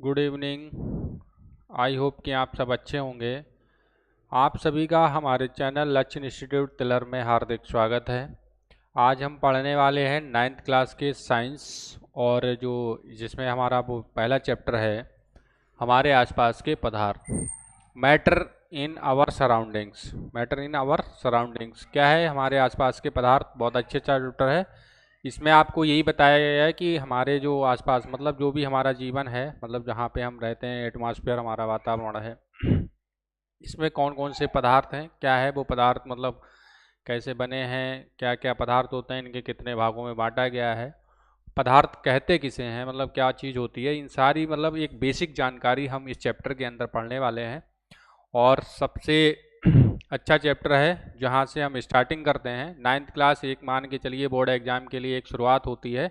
Good evening. I hope कि आप सब अच्छे होंगे। आप सभी का हमारे चैनल लक्ष्य इंस्टीट्यूट तिलर में हार्दिक स्वागत है। आज हम पढ़ने वाले हैं 9th क्लास के साइंस, और जिसमें हमारा वो पहला चैप्टर है हमारे आसपास के पदार्थ। Matter in our surroundings. Matter in our surroundings क्या है? हमारे आसपास के पदार्थ। बहुत अच्छे चैप्टर है। इसमें आपको यही बताया गया है कि हमारे जो आसपास मतलब जो भी हमारा जीवन है, मतलब जहाँ पे हम रहते हैं, एटमॉस्फेयर हमारा वातावरण है, इसमें कौन कौन से पदार्थ हैं, क्या है वो पदार्थ, मतलब कैसे बने हैं, क्या क्या पदार्थ होते हैं, इनके कितने भागों में बांटा गया है, पदार्थ कहते किसे हैं, मतलब क्या चीज़ होती है, इन सारी मतलब एक बेसिक जानकारी हम इस चैप्टर के अंदर पढ़ने वाले हैं। और सबसे अच्छा चैप्टर है जहाँ से हम स्टार्टिंग करते हैं। 9th क्लास एक मान के चलिए बोर्ड एग्जाम के लिए एक शुरुआत होती है,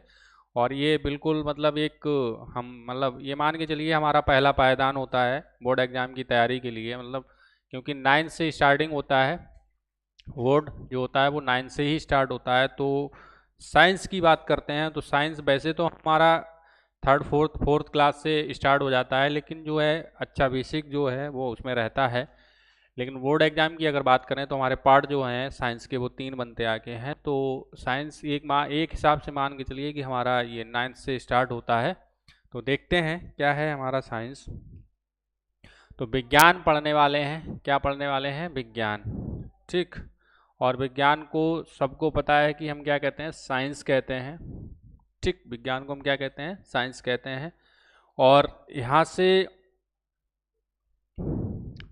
और ये बिल्कुल मतलब एक हम मतलब ये मान के चलिए हमारा पहला पायदान होता है बोर्ड एग्जाम की तैयारी के लिए, मतलब क्योंकि 9th से स्टार्टिंग होता है। बोर्ड जो होता है वो 9th से ही स्टार्ट होता है। तो साइंस की बात करते हैं तो साइंस वैसे तो हमारा थर्ड फोर्थ क्लास से स्टार्ट हो जाता है, लेकिन जो है अच्छा बेसिक जो है वो उसमें रहता है। लेकिन बोर्ड एग्जाम की अगर बात करें तो हमारे पार्ट जो हैं साइंस के वो 3 बनते आके हैं। तो साइंस एक हिसाब से मान के चलिए कि हमारा ये 9th से स्टार्ट होता है। तो देखते हैं क्या है हमारा साइंस। तो विज्ञान पढ़ने वाले हैं। क्या पढ़ने वाले हैं? विज्ञान। ठीक। और विज्ञान को सबको पता है कि हम क्या कहते हैं? साइंस कहते हैं। ठीक, विज्ञान को हम क्या कहते हैं? साइंस कहते हैं। और यहाँ से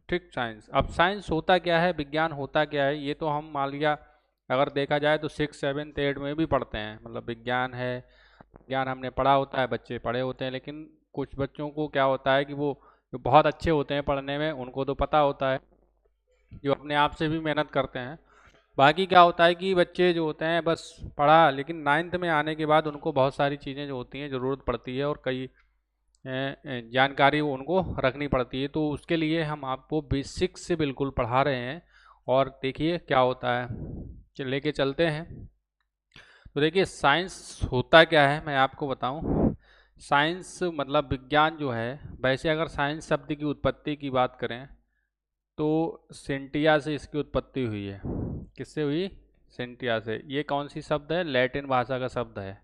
ठीक साइंस। अब साइंस होता क्या है, विज्ञान होता क्या है, ये तो हम मान लिया अगर देखा जाए तो 6, 7, 8 में भी पढ़ते हैं। मतलब विज्ञान है, विज्ञान हमने पढ़ा होता है, बच्चे पढ़े होते हैं। लेकिन कुछ बच्चों को क्या होता है कि वो जो बहुत अच्छे होते हैं पढ़ने में, उनको तो पता होता है, जो अपने आप से भी मेहनत करते हैं। बाकी क्या होता है कि बच्चे जो होते हैं बस पढ़ा, लेकिन 9th में आने के बाद उनको बहुत सारी चीज़ें जो होती हैं ज़रूरत पड़ती है, और कई जानकारी उनको रखनी पड़ती है। तो उसके लिए हम आपको बेसिक से बिल्कुल पढ़ा रहे हैं। और देखिए क्या होता है, लेके चलते हैं। तो देखिए साइंस होता क्या है मैं आपको बताऊं। साइंस मतलब विज्ञान जो है, वैसे अगर साइंस शब्द की उत्पत्ति की बात करें तो सेंटिया से इसकी उत्पत्ति हुई है। किससे हुई? सेंटिया से। ये कौन सी शब्द है? लैटिन भाषा का शब्द है।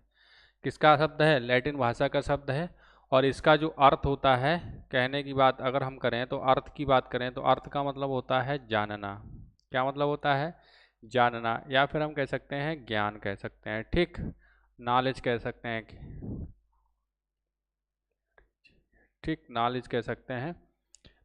किसका शब्द है? लैटिन भाषा का शब्द है। और इसका जो अर्थ होता है, कहने की बात अगर हम करें तो अर्थ की बात करें तो अर्थ का मतलब होता है जानना। क्या मतलब होता है? जानना, या फिर हम कह सकते हैं ज्ञान कह सकते हैं। ठीक, नॉलेज कह सकते हैं। ठीक, नॉलेज कह सकते हैं।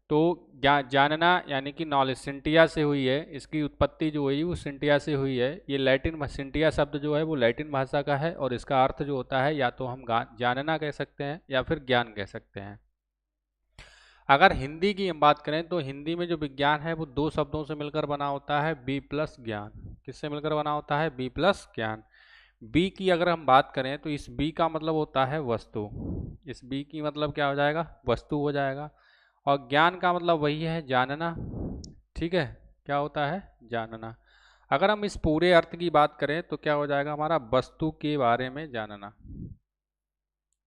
तो जानना यानी कि नॉलेज सिंटिया से हुई है। इसकी उत्पत्ति जो हुई वो सिंटिया से हुई है। ये लैटिन सिंटिया शब्द जो है वो लैटिन भाषा का है, और इसका अर्थ जो होता है या तो हम जानना कह सकते हैं या फिर ज्ञान कह सकते हैं। अगर हिंदी की हम बात करें तो हिंदी में जो विज्ञान है वो 2 शब्दों से मिलकर बना होता है, बी प्लस ज्ञान। किससे मिलकर बना होता है? बी प्लस ज्ञान। बी की अगर हम बात करें तो इस बी का मतलब होता है वस्तु। इस बी की मतलब क्या हो जाएगा? वस्तु हो जाएगा। और ज्ञान का मतलब वही है जानना। ठीक है, क्या होता है? जानना। अगर हम इस पूरे अर्थ की बात करें तो क्या हो जाएगा हमारा? वस्तु के बारे में जानना।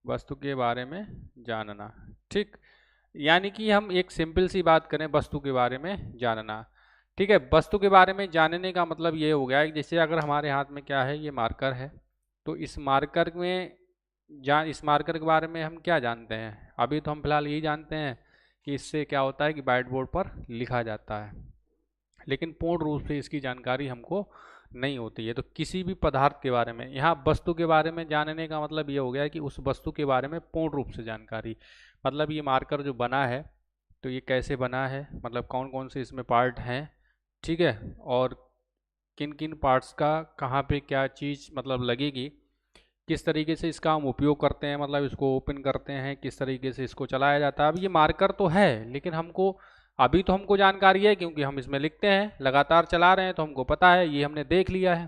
वस्तु के बारे में जानना। ठीक, यानी कि हम एक सिंपल सी बात करें, वस्तु के बारे में जानना। ठीक है, वस्तु के बारे में जानने का मतलब ये हो गया है कि जैसे अगर हमारे हाथ में क्या है, ये मार्कर है, तो इस मार्कर में इस मार्कर के बारे में हम क्या जानते हैं? अभी तो हम फिलहाल यही जानते हैं कि इससे क्या होता है कि व्हाइट बोर्ड पर लिखा जाता है, लेकिन पूर्ण रूप से इसकी जानकारी हमको नहीं होती है। तो किसी भी पदार्थ के बारे में, यहाँ वस्तु के बारे में जानने का मतलब ये हो गया कि उस वस्तु के बारे में पूर्ण रूप से जानकारी। मतलब ये मार्कर जो बना है तो ये कैसे बना है, मतलब कौन कौन से इसमें पार्ट हैं, ठीक है, और किन किन पार्ट्स का कहाँ पे क्या चीज़ मतलब लगेगी, किस तरीके से इसका हम उपयोग करते हैं, मतलब इसको ओपन करते हैं, किस तरीके से इसको चलाया जाता है। अब ये मार्कर तो है, लेकिन हमको अभी तो हमको जानकारी है क्योंकि हम इसमें लिखते हैं, लगातार चला रहे हैं तो हमको पता है, ये हमने देख लिया है।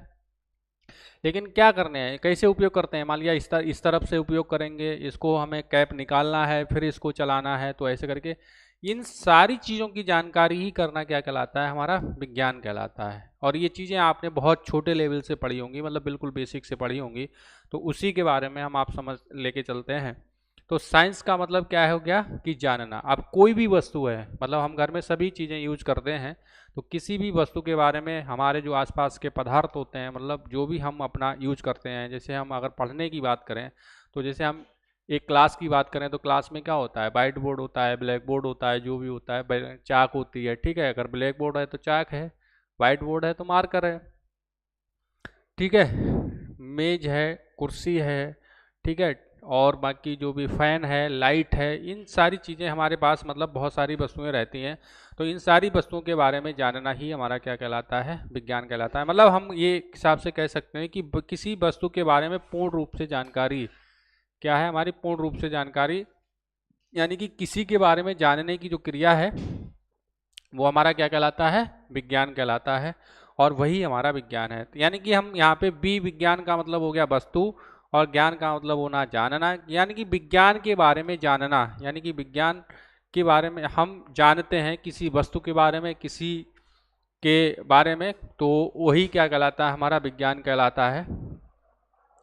लेकिन क्या करने हैं, कैसे उपयोग करते हैं? मान लिया इस तरफ से उपयोग करेंगे, इसको हमें कैप निकालना है, फिर इसको चलाना है, तो ऐसे करके इन सारी चीज़ों की जानकारी ही करना क्या कहलाता है? हमारा विज्ञान कहलाता है। और ये चीज़ें आपने बहुत छोटे लेवल से पढ़ी होंगी, मतलब बिल्कुल बेसिक से पढ़ी होंगी। तो उसी के बारे में हम आप समझ लेके चलते हैं। तो साइंस का मतलब क्या हो गया कि जानना। अब कोई भी वस्तु है, मतलब हम घर में सभी चीज़ें यूज करते हैं, तो किसी भी वस्तु के बारे में हमारे जो आसपास के पदार्थ होते हैं, मतलब जो भी हम अपना यूज करते हैं, जैसे हम अगर पढ़ने की बात करें तो जैसे हम एक क्लास की बात करें तो क्लास में क्या होता है, वाइट बोर्ड होता है, ब्लैक बोर्ड होता है, जो भी होता है, चाक होती है, ठीक है। अगर ब्लैक बोर्ड है तो चाक है, वाइट बोर्ड है तो मार्कर है, ठीक है। मेज है, कुर्सी है, ठीक है। और बाकी जो भी फैन है, लाइट है, इन सारी चीज़ें हमारे पास, मतलब बहुत सारी वस्तुएं रहती हैं। तो इन सारी वस्तुओं के बारे में जानना ही हमारा क्या कहलाता है, विज्ञान कहलाता है। मतलब हम ये हिसाब से कह सकते हैं कि किसी वस्तु के बारे में पूर्ण रूप से जानकारी क्या है हमारी, पूर्ण रूप से जानकारी, यानी कि किसी के बारे में जानने की जो क्रिया है वो हमारा क्या कहलाता है, विज्ञान कहलाता है। और वही हमारा विज्ञान है। यानी कि हम यहाँ पे बी विज्ञान का मतलब हो गया वस्तु, और ज्ञान का मतलब होना जानना, यानी कि विज्ञान के बारे में जानना, यानी कि विज्ञान के बारे में हम जानते हैं किसी वस्तु के बारे में, किसी के बारे में, तो वही क्या कहलाता है, हमारा विज्ञान कहलाता है।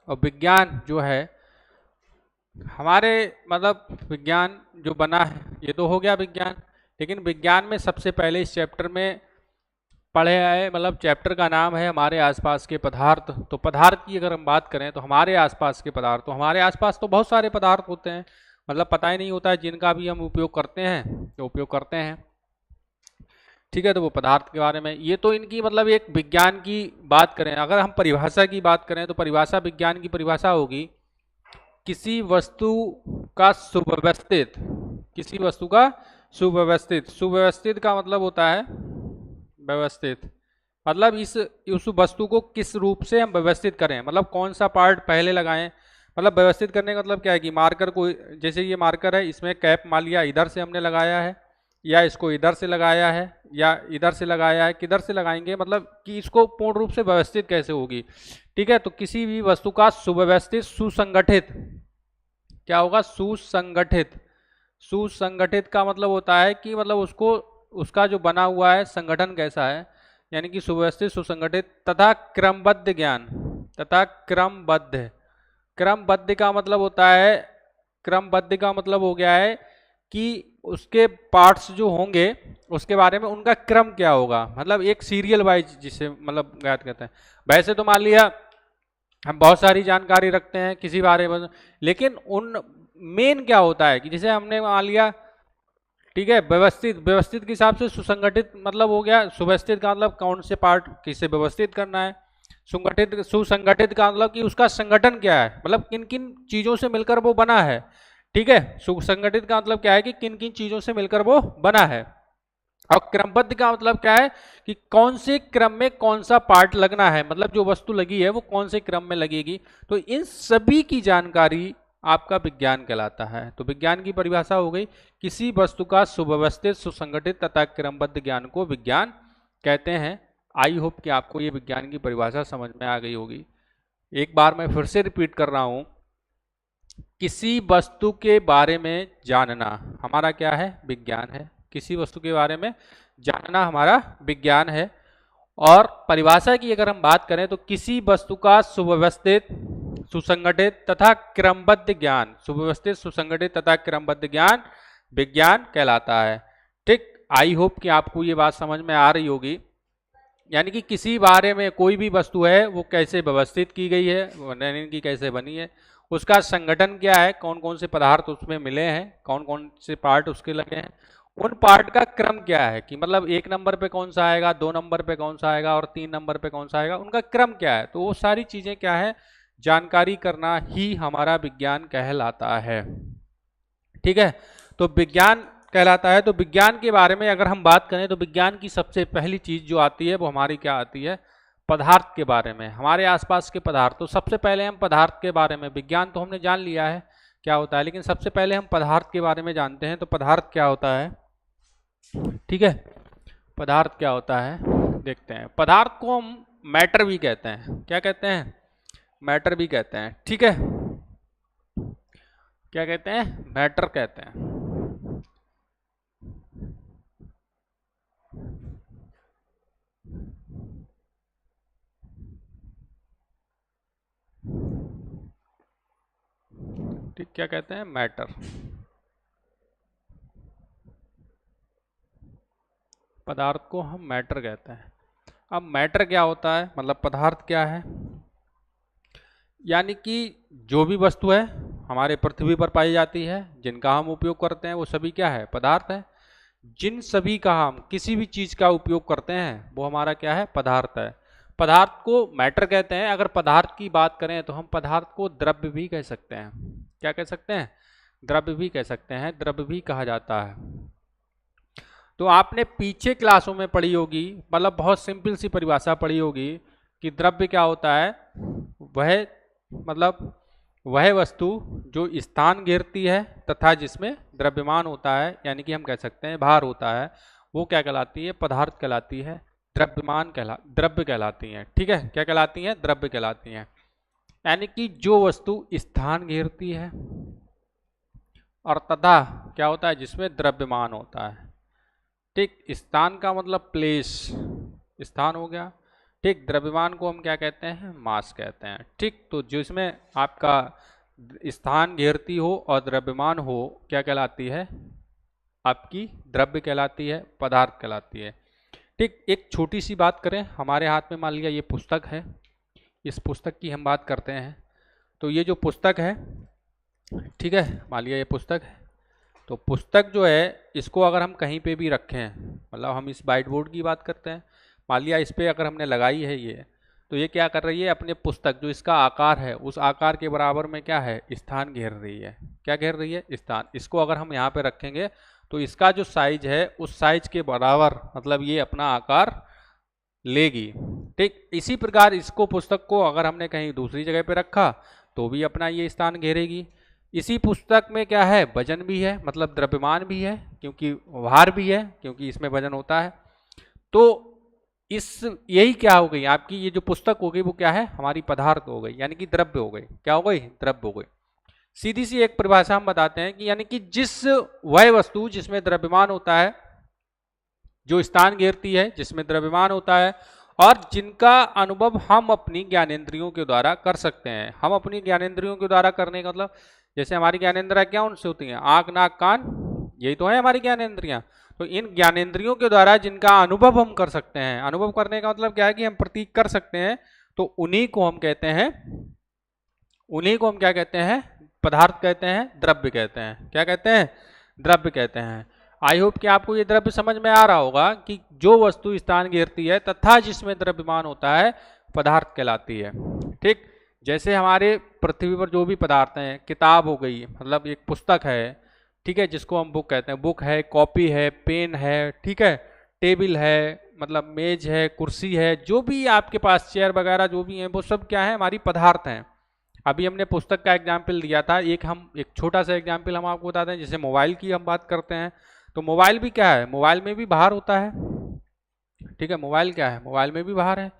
और विज्ञान जो है हमारे, मतलब विज्ञान जो बना है ये तो हो गया विज्ञान, लेकिन विज्ञान में सबसे पहले इस चैप्टर में पढ़े आए, मतलब चैप्टर का नाम है हमारे आसपास के पदार्थ। तो पदार्थ की अगर हम बात करें तो हमारे आसपास के पदार्थ, तो हमारे आसपास तो बहुत सारे पदार्थ होते हैं, मतलब पता ही नहीं होता है, जिनका भी हम उपयोग करते हैं तो उपयोग करते हैं, ठीक है। तो वो पदार्थ के बारे में, ये तो इनकी मतलब एक विज्ञान की बात करें। अगर हम परिभाषा की बात करें तो परिभाषा, विज्ञान की परिभाषा होगी किसी वस्तु का सुव्यवस्थित, किसी वस्तु का सुव्यवस्थित, सुव्यवस्थित का मतलब होता है व्यवस्थित, मतलब इस उस वस्तु को किस रूप से हम व्यवस्थित करें, मतलब कौन सा पार्ट पहले लगाएं। मतलब व्यवस्थित करने का मतलब क्या है कि मार्कर को, जैसे ये मार्कर है, इसमें कैप मान लिया इधर से हमने लगाया है, या इसको इधर से लगाया है, या इधर से लगाया है, किधर से लगाएंगे, मतलब कि इसको पूर्ण रूप से व्यवस्थित कैसे होगी, ठीक है। तो किसी भी वस्तु का सुव्यवस्थित, सुसंगठित, क्या होगा, सुसंगठित। सुसंगठित का मतलब होता है कि मतलब उसको, उसका जो बना हुआ है संगठन कैसा है, यानी कि सुव्यवस्थित, सुसंगठित तथा क्रमबद्ध ज्ञान, तथा क्रमबद्ध। क्रमबद्ध का मतलब होता है, क्रमबद्ध का मतलब हो गया है कि उसके पार्ट्स जो होंगे उसके बारे में उनका क्रम क्या होगा, मतलब एक सीरियल वाइज जिसे मतलब ज्ञात कहते हैं। वैसे तो मान लिया हम बहुत सारी जानकारी रखते हैं किसी बारे में, लेकिन उन मेन क्या होता है कि जैसे हमने मान लिया, ठीक है, व्यवस्थित, व्यवस्थित के हिसाब से सुसंगठित मतलब हो गया, सुव्यवस्थित का मतलब कौन से पार्ट किसे व्यवस्थित करना है, सुगठित, सुसंगठित का मतलब कि उसका संगठन क्या है, मतलब किन किन चीजों से मिलकर वो बना है, ठीक है। सुसंगठित का मतलब क्या है कि किन किन चीजों से मिलकर वो बना है। और क्रमबद्ध का मतलब क्या है कि कौन से क्रम में कौन सा पार्ट लगना है, मतलब जो वस्तु लगी है वो कौन से क्रम में लगेगी। तो इन सभी की जानकारी आपका विज्ञान कहलाता है। तो विज्ञान की परिभाषा हो गई किसी वस्तु का सुव्यवस्थित, सुसंगठित तथा क्रमबद्ध ज्ञान को विज्ञान कहते हैं। आई होप कि आपको ये विज्ञान की परिभाषा समझ में आ गई होगी। एक बार मैं फिर से रिपीट कर रहा हूं, किसी वस्तु के बारे में जानना हमारा क्या है, विज्ञान है। किसी वस्तु के बारे में जानना हमारा विज्ञान है। और परिभाषा की अगर हम बात करें तो किसी वस्तु का सुव्यवस्थित, सुसंगठित तथा क्रमबद्ध ज्ञान, सुव्यवस्थित, सुसंगठित तथा क्रमबद्ध ज्ञान विज्ञान कहलाता है। ठीक, आई होप कि आपको ये बात समझ में आ रही होगी। यानी कि किसी बारे में कोई भी वस्तु है वो कैसे व्यवस्थित की गई है, यानी कि कैसे बनी है, उसका संगठन क्या है, कौन कौन से पदार्थ उसमें मिले हैं, कौन कौन से पार्ट उसके लगे हैं, उन पार्ट का क्रम क्या है कि मतलब 1 नंबर पे कौन सा आएगा, 2 नंबर पे कौन सा आएगा और 3 नंबर पे कौन सा आएगा, उनका क्रम क्या है। तो वो सारी चीजें क्या है, जानकारी करना ही हमारा विज्ञान कहलाता है। ठीक है, तो विज्ञान कहलाता है। तो विज्ञान के बारे में अगर हम बात करें तो विज्ञान की सबसे पहली चीज जो आती है वो हमारी क्या आती है, पदार्थ के बारे में, हमारे आसपास के पदार्थ। तो सबसे पहले हम पदार्थ के बारे में, विज्ञान तो हमने जान लिया है क्या होता है, लेकिन सबसे पहले हम पदार्थ के बारे में जानते हैं। तो पदार्थ क्या होता है, ठीक है, पदार्थ क्या होता है देखते हैं। पदार्थ को हम मैटर भी कहते हैं, क्या कहते हैं, मैटर भी कहते हैं, ठीक है। क्या कहते हैं, मैटर कहते हैं। ठीक, क्या कहते हैं? मैटर। पदार्थ को हम मैटर कहते हैं। अब मैटर क्या होता है, मतलब पदार्थ क्या है? यानी कि जो भी वस्तु है हमारे पृथ्वी पर पाई जाती है, जिनका हम उपयोग करते हैं, वो सभी क्या है? पदार्थ है। जिन सभी का हम किसी भी चीज का उपयोग करते हैं वो हमारा क्या है? पदार्थ है। पदार्थ को मैटर कहते हैं। अगर पदार्थ की बात करें तो हम पदार्थ को द्रव्य भी कह सकते हैं। क्या कह सकते हैं? द्रव्य भी कह सकते हैं, द्रव्य भी कहा जाता है। तो आपने पीछे क्लासों में पढ़ी होगी, मतलब बहुत सिंपल सी परिभाषा पढ़ी होगी कि द्रव्य क्या होता है? वह मतलब वह वस्तु जो स्थान घेरती है तथा जिसमें द्रव्यमान होता है, यानी कि हम कह सकते हैं भार होता है, वो क्या कहलाती है? पदार्थ कहलाती है। द्रव्य कहलाती हैं। ठीक है, क्या कहलाती हैं? द्रव्य कहलाती हैं। यानी कि जो वस्तु स्थान घेरती है और तथा क्या होता है? जिसमें द्रव्यमान होता है। ठीक, स्थान का मतलब प्लेस, स्थान हो गया। ठीक, द्रव्यमान को हम क्या कहते हैं? मास कहते हैं। ठीक, तो जिसमें आपका स्थान घेरती हो और द्रव्यमान हो, क्या कहलाती है? आपकी द्रव्य कहलाती है, पदार्थ कहलाती है। ठीक, एक छोटी सी बात करें, हमारे हाथ में मान लिया ये पुस्तक है, इस पुस्तक की हम बात करते हैं। तो ये जो पुस्तक है, ठीक है, मान लिया ये पुस्तक है, तो पुस्तक जो है इसको अगर हम कहीं पे भी रखें, मतलब हम इस व्हाइट बोर्ड की बात करते हैं, मान लिया इस पे अगर हमने लगाई है ये, तो ये क्या कर रही है? अपने पुस्तक जो इसका आकार है उस आकार के बराबर में क्या है? स्थान घेर रही है। क्या घेर रही है? स्थान। इसको अगर हम यहाँ पे रखेंगे तो इसका जो साइज है उस साइज के बराबर, मतलब ये अपना आकार लेगी। ठीक, इसी प्रकार इसको, पुस्तक को अगर हमने कहीं दूसरी जगह पे रखा तो भी अपना ये स्थान घेरेगी। इसी पुस्तक में क्या है? वजन भी है, मतलब द्रव्यमान भी है, क्योंकि भार भी है, क्योंकि इसमें वजन होता है। तो इस यही क्या हो गई आपकी, ये जो पुस्तक हो गई वो क्या है? हमारी पदार्थ हो गई, यानी कि द्रव्य हो गई। क्या हो गई? द्रव्य हो गई। सीधी सी एक परिभाषा हम बताते हैं कि यानी कि जिस वह वस्तु जिसमें द्रव्यमान होता है, जो स्थान घेरती है, जिसमें द्रव्यमान होता है और जिनका अनुभव हम अपनी ज्ञानेंद्रियों के द्वारा कर सकते हैं। हम अपनी ज्ञानेंद्रियों के द्वारा करने का मतलब, जैसे हमारी ज्ञानेंद्रियां क्या उनसे होती हैं? आंख, नाक, कान, यही तो है हमारी ज्ञानेंद्रियां। तो इन ज्ञानेंद्रियों के द्वारा जिनका अनुभव हम कर सकते हैं, अनुभव करने का मतलब क्या है? कि हम प्रतीक कर सकते हैं, तो उन्हीं को हम कहते हैं, उन्हीं को हम क्या कहते हैं? पदार्थ कहते हैं, द्रव्य कहते हैं। क्या कहते हैं? द्रव्य कहते हैं। आई होप कि आपको ये द्रव्य समझ में आ रहा होगा कि जो वस्तु स्थान घेरती है तथा जिसमें द्रव्यमान होता है, पदार्थ कहलाती है। ठीक, जैसे हमारे पृथ्वी पर जो भी पदार्थ हैं, किताब हो गई, मतलब एक पुस्तक है, ठीक है, जिसको हम बुक कहते हैं, बुक है, कॉपी है, पेन है, ठीक है, टेबल है, मतलब मेज है, कुर्सी है, जो भी आपके पास चेयर वगैरह जो भी है, वो सब क्या है? हमारी पदार्थ हैं। अभी हमने पुस्तक का एग्जाम्पल दिया था, एक छोटा सा एग्जाम्पल हम आपको बताते हैं, जैसे मोबाइल की हम बात करते हैं, तो मोबाइल भी क्या है? मोबाइल में भी भार होता है। ठीक है, मोबाइल क्या है? मोबाइल में भी भार है।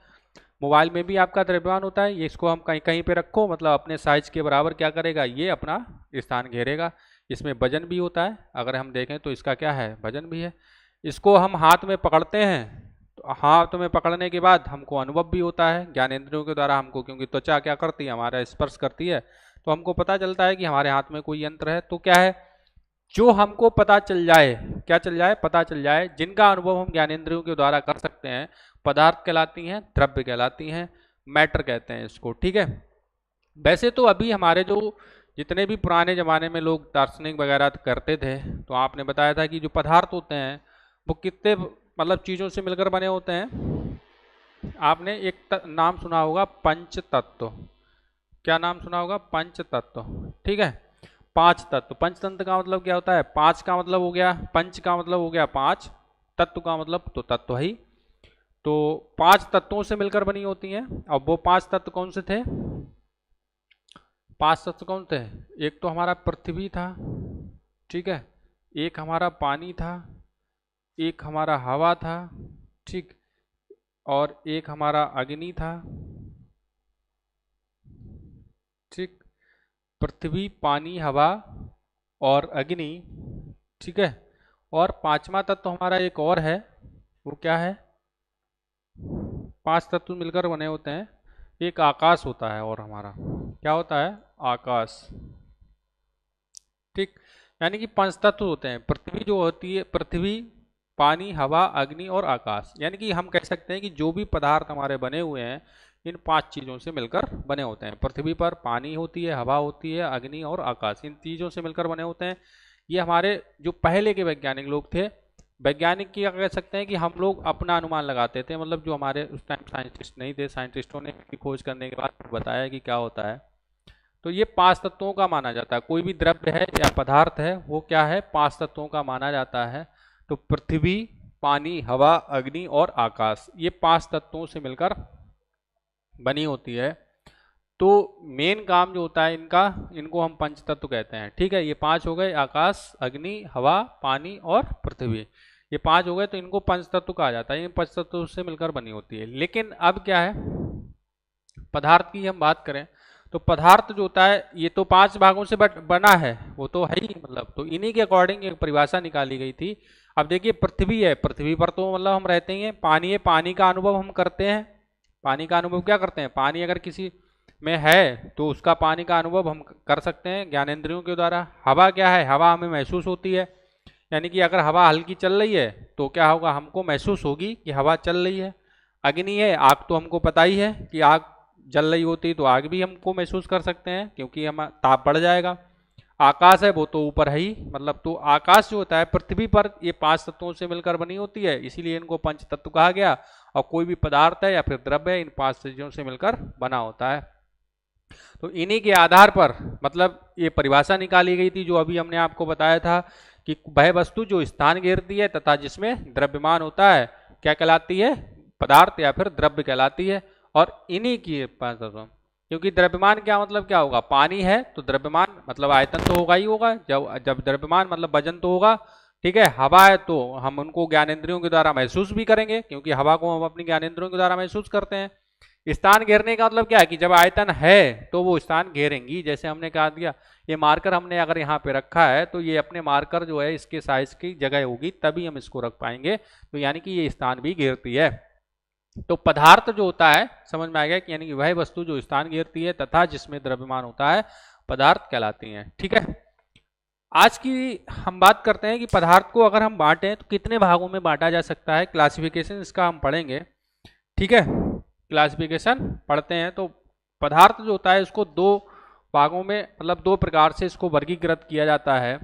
मोबाइल में भी आपका द्रव्यमान होता है। ये इसको हम कहीं कहीं पे रखो, मतलब अपने साइज के बराबर क्या करेगा? ये अपना स्थान घेरेगा। इसमें वजन भी होता है, अगर हम देखें तो इसका क्या है? वजन भी है। इसको हम हाथ में पकड़ते हैं, तो हाथ में पकड़ने के बाद हमको अनुभव भी होता है ज्ञानेंद्रियों के द्वारा हमको, क्योंकि त्वचा क्या करती है? हमारा स्पर्श करती है, तो हमको पता चलता है कि हमारे हाथ में कोई यंत्र है। तो क्या है? जो हमको पता चल जाए, क्या चल जाए? पता चल जाए, जिनका अनुभव हम ज्ञानेंद्रियों के द्वारा कर सकते हैं, पदार्थ कहलाती हैं, द्रव्य कहलाती हैं, मैटर कहते हैं इसको। ठीक है, वैसे तो अभी हमारे जो जितने भी पुराने जमाने में लोग दार्शनिक वगैरह करते थे, तो आपने बताया था कि जो पदार्थ होते हैं वो कितने मतलब चीज़ों से मिलकर बने होते हैं। आपने एक नाम सुना होगा, पंच तत्व। क्या नाम सुना होगा? पंच तत्व। ठीक है, पांच तत्व। पंचतंत्र का मतलब क्या होता है? पांच का मतलब हो गया, पंच का मतलब हो गया पांच, तत्व का मतलब तो तत्व ही। तो पांच तत्वों से मिलकर बनी होती हैं। अब वो पांच तत्व कौन से थे? पांच तत्व कौन थे? एक तो हमारा पृथ्वी था, ठीक है, एक हमारा पानी था, एक हमारा हवा था, ठीक, और एक हमारा अग्नि था। ठीक, पृथ्वी, पानी, हवा और अग्नि। ठीक है, और पांचवा तत्व हमारा एक और है, वो क्या है? पांच तत्व मिलकर बने होते हैं, एक आकाश होता है, और हमारा क्या होता है? आकाश। ठीक, यानी कि पंच तत्व होते हैं। पृथ्वी जो होती है, पृथ्वी, पानी, हवा, अग्नि और आकाश, यानी कि हम कह सकते हैं कि जो भी पदार्थ हमारे बने हुए हैं इन 5 चीज़ों से मिलकर बने होते हैं। पृथ्वी पर पानी होती है, हवा होती है, अग्नि और आकाश, इन चीज़ों से मिलकर बने होते हैं। ये हमारे जो पहले के वैज्ञानिक लोग थे, वैज्ञानिक की कह सकते हैं कि हम लोग अपना अनुमान लगाते थे, मतलब जो हमारे उस टाइम साइंटिस्ट नहीं थे, साइंटिस्टों ने खोज करने के बाद बताया कि क्या होता है। तो ये 5 तत्वों का माना जाता है। कोई भी द्रव्य है या पदार्थ है वो क्या है, 5 तत्वों का माना जाता है। तो पृथ्वी, पानी, हवा, अग्नि और आकाश, ये 5 तत्वों से मिलकर बनी होती है। तो मेन काम जो होता है इनका, इनको हम पंच तत्व कहते हैं। ठीक है, ये 5 हो गए, आकाश, अग्नि, हवा, पानी और पृथ्वी, ये 5 हो गए, तो इनको पंच तत्व कहा जाता है। इन पंच तत्वों से मिलकर बनी होती है। लेकिन अब क्या है, पदार्थ की हम बात करें तो पदार्थ जो होता है ये तो 5 भागों से बना है, वो तो है ही, मतलब तो इन्हीं के अकॉर्डिंग एक परिभाषा निकाली गई थी। अब देखिए पृथ्वी है, पृथ्वी पर तो मतलब हम रहते ही हैं। पानी है, पानी का अनुभव हम करते हैं। पानी का अनुभव क्या करते हैं, पानी अगर किसी में है तो उसका पानी का अनुभव हम कर सकते हैं ज्ञानेंद्रियों के द्वारा। हवा क्या है, हवा हमें महसूस होती है, यानी कि अगर हवा हल्की चल रही है तो क्या होगा, हमको महसूस होगी कि हवा चल रही है। अग्नि है, आग तो हमको पता ही है कि आग जल रही होती तो आग भी हमको महसूस कर सकते हैं क्योंकि हम ताप बढ़ जाएगा। आकाश है, वो तो ऊपर है ही, मतलब तो आकाश जो होता है पृथ्वी पर ये 5 तत्वों से मिलकर बनी होती है, इसीलिए इनको पंच तत्व कहा गया। और कोई भी पदार्थ है या फिर द्रव्य है इन 5 चीजों से मिलकर बना होता है। तो इन्हीं के आधार पर मतलब ये परिभाषा निकाली गई थी जो अभी हमने आपको बताया था कि वह वस्तु जो स्थान घेरती है तथा जिसमें द्रव्यमान होता है क्या कहलाती है, पदार्थ या फिर द्रव्य कहलाती है। और इन्हीं की 5 तत्व, क्योंकि द्रव्यमान क्या मतलब क्या होगा, पानी है तो द्रव्यमान मतलब आयतन तो होगा ही होगा, जब जब द्रव्यमान मतलब वजन तो होगा। ठीक है, हवा है तो हम उनको ज्ञानेंद्रियों के द्वारा महसूस भी करेंगे क्योंकि हवा को हम अपनी ज्ञानेंद्रियों के द्वारा महसूस करते हैं। स्थान घेरने का मतलब क्या है कि जब आयतन है तो वो स्थान घेरेंगी। जैसे हमने कहा दिया ये मार्कर हमने अगर यहाँ पे रखा है तो ये अपने मार्कर जो है इसके साइज की जगह होगी तभी हम इसको रख पाएंगे, तो यानी कि ये स्थान भी घेरती है। तो पदार्थ जो होता है समझ में आ गया कि यानी कि वह वस्तु जो स्थान घेरती है तथा जिसमें द्रव्यमान होता है पदार्थ कहलाती हैं। ठीक है, आज की हम बात करते हैं कि पदार्थ को अगर हम बांटें तो कितने भागों में बांटा जा सकता है, क्लासिफिकेशन इसका हम पढ़ेंगे। ठीक है, क्लासिफिकेशन पढ़ते हैं। तो पदार्थ जो होता है इसको 2 भागों में मतलब 2 प्रकार से इसको वर्गीकृत किया जाता है,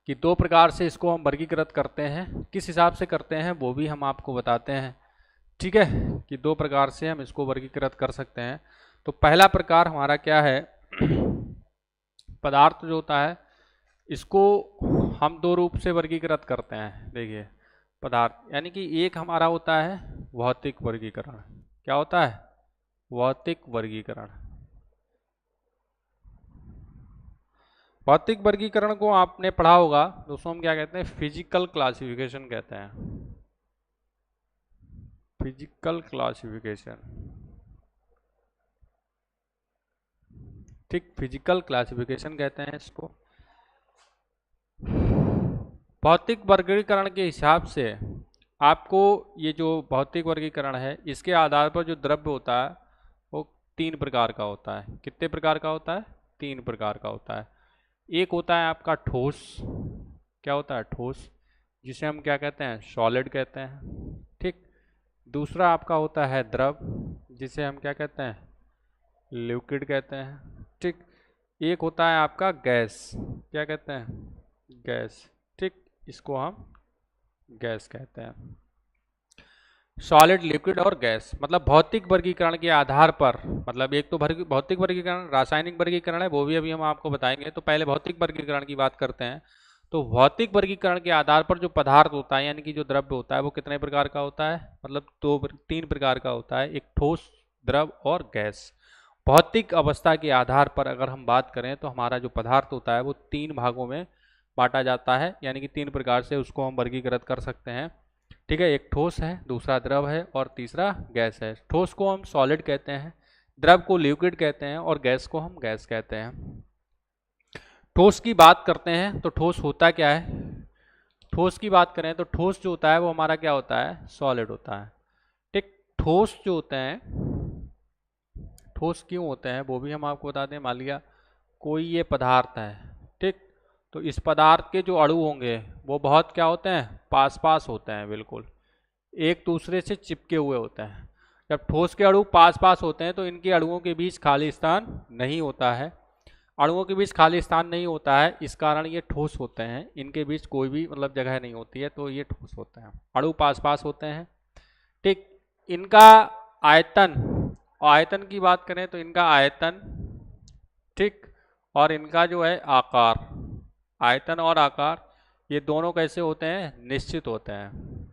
कि 2 प्रकार से इसको हम वर्गीकृत करते हैं। किस हिसाब से करते हैं वो भी हम आपको बताते हैं। ठीक है, कि 2 प्रकार से हम इसको वर्गीकृत कर सकते हैं। तो पहला प्रकार हमारा क्या है, पदार्थ जो होता है इसको हम 2 रूप से वर्गीकृत करते हैं। देखिए पदार्थ यानी कि एक हमारा होता है भौतिक वर्गीकरण। क्या होता है, भौतिक वर्गीकरण। भौतिक वर्गीकरण को आपने पढ़ा होगा दोस्तों, हम क्या कहते हैं, फिजिकल क्लासिफिकेशन कहते हैं। फिजिकल क्लासिफिकेशन, ठीक, फिजिकल क्लासिफिकेशन कहते हैं इसको। भौतिक वर्गीकरण के हिसाब से आपको ये जो भौतिक वर्गीकरण है इसके आधार पर जो द्रव्य होता है वो 3 प्रकार का होता है। कितने प्रकार का होता है, 3 प्रकार का होता है। एक होता है आपका ठोस, क्या होता है, ठोस, जिसे हम क्या कहते हैं, सॉलिड कहते हैं। ठीक, दूसरा आपका होता है द्रव, जिसे हम क्या कहते हैं, लिक्विड कहते हैं। ठीक, एक होता है आपका गैस, क्या कहते हैं, गैस। ठीक, इसको हम गैस कहते हैं। सॉलिड, लिक्विड और गैस, मतलब भौतिक वर्गीकरण के आधार पर, मतलब एक तो भौतिक वर्गीकरण, रासायनिक वर्गीकरण है, वो भी अभी हम आपको बताएंगे। तो पहले भौतिक वर्गीकरण की बात करते हैं। तो भौतिक वर्गीकरण के आधार पर जो पदार्थ होता है यानी कि जो द्रव्य होता है वो कितने प्रकार का होता है, मतलब 3 प्रकार का होता है, एक ठोस, द्रव और गैस। भौतिक अवस्था के आधार पर अगर हम बात करें तो हमारा जो पदार्थ होता है वो 3 भागों में बांटा जाता है, यानी कि 3 प्रकार से उसको हम वर्गीकृत कर सकते हैं। ठीक है, एक ठोस है, दूसरा द्रव है और तीसरा गैस है। ठोस को हम सॉलिड कहते हैं, द्रव को लिक्विड कहते हैं और गैस को हम गैस कहते हैं। ठोस की बात करते हैं तो ठोस होता क्या है, ठोस की बात करें तो ठोस जो होता है वो हमारा क्या होता है, सॉलिड होता है। ठीक, ठोस जो होते हैं, ठोस क्यों होते हैं वो भी हम आपको बताते हैं। मान लिया कोई ये पदार्थ है, तो इस पदार्थ के जो अणु होंगे वो बहुत क्या होते हैं, पास पास होते हैं, बिल्कुल एक दूसरे से चिपके हुए होते हैं। जब ठोस के अणु पास पास होते हैं तो इनके अणुओं के बीच खाली स्थान नहीं होता है, अणुओं के बीच खाली स्थान नहीं होता है, इस कारण ये ठोस होते हैं, इनके बीच कोई भी मतलब जगह नहीं होती है, तो ये ठोस होते हैं, अणु पास पास होते हैं। ठीक, इनका आयतन, आयतन की बात करें तो इनका आयतन, ठीक, और इनका जो है आकार, आयतन और आकार ये दोनों कैसे होते हैं, निश्चित होते हैं।